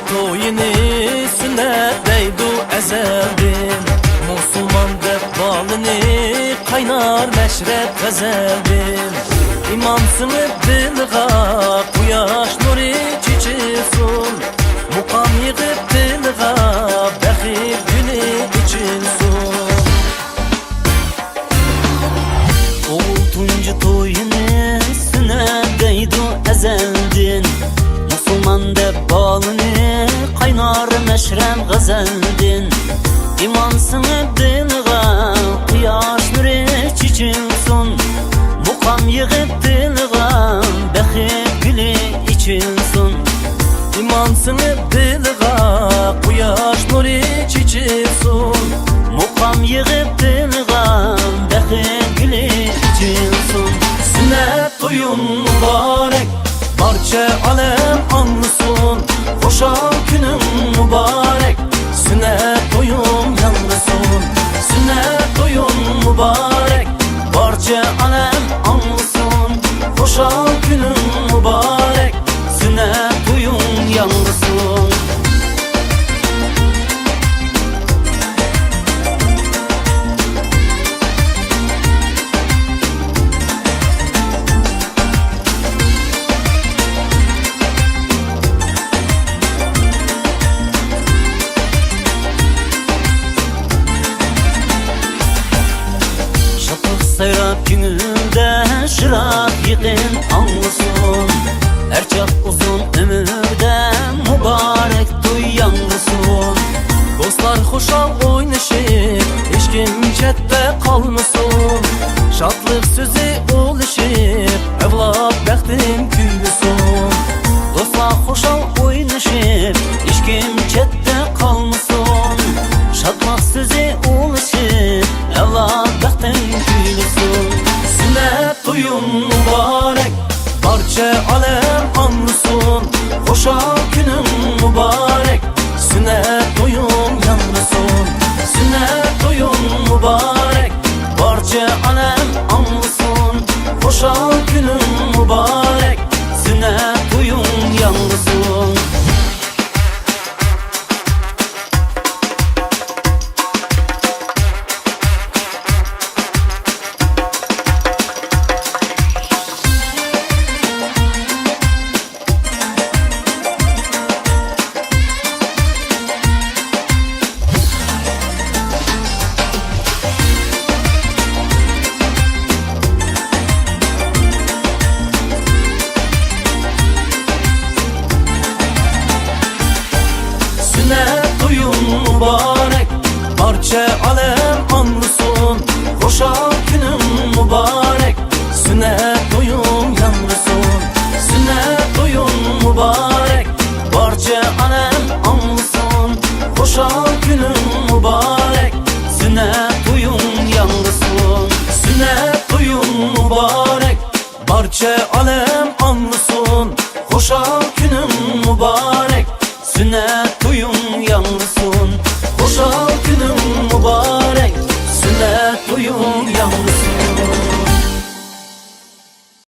toyini sünnetdeydu ezeldin. Musulman deb balini kaynar meşrep gazeldin. İman sınıp dilga kuyaş nuri çiçilsun. Mukam yığıp dilga behir günü içilsun. Oğul tuncu toyini sünnetdeydu ezeldin. Musulman deb balini kaynar meşrep gazeldin. İman sınıp dilga kuyaş nuri çiçilsun. Mukam yığıp dilga behir gülü içilsun. İman sınıp dilga kuyaş nuri çiçilsun. Mukam yığıp dilga behir gülü içilsun. Sünnet toyun mübarek, barça alem anlısın. Hoşal günün mübarek, sünnet toyun yanlısın. Sünnet toyun mübarek, barça alem anlısın. Hoşal günün mübarek, sünnet toyun yanlısın. Sayrap gününde şırak yıkın anlısın. Erçak uzun ömürde mübarek toy yanlısın. Dostlar hoşal oynayışıp hiç kim cette kalmasın. Şadlık sözü oluşup evlat bəxtin küylüsün. Dostlar hoşal oynayışıp hiç kim cette kalmasın. Şadlık sözü oluşup evlat bəxtin küylüsün. Sünnet toyun mübarek, barça alem anlısın. Hoşal günün mübarek, sünnet toyun yanlısın. Sünnet toyun mübarek, barça alem anlısın. Hoşal günün mübarek, sünnet toyun yanlısın. Sünnet toyun mübarek, barça alem anlısın. Hoşal günün mübarek, sünnet toyun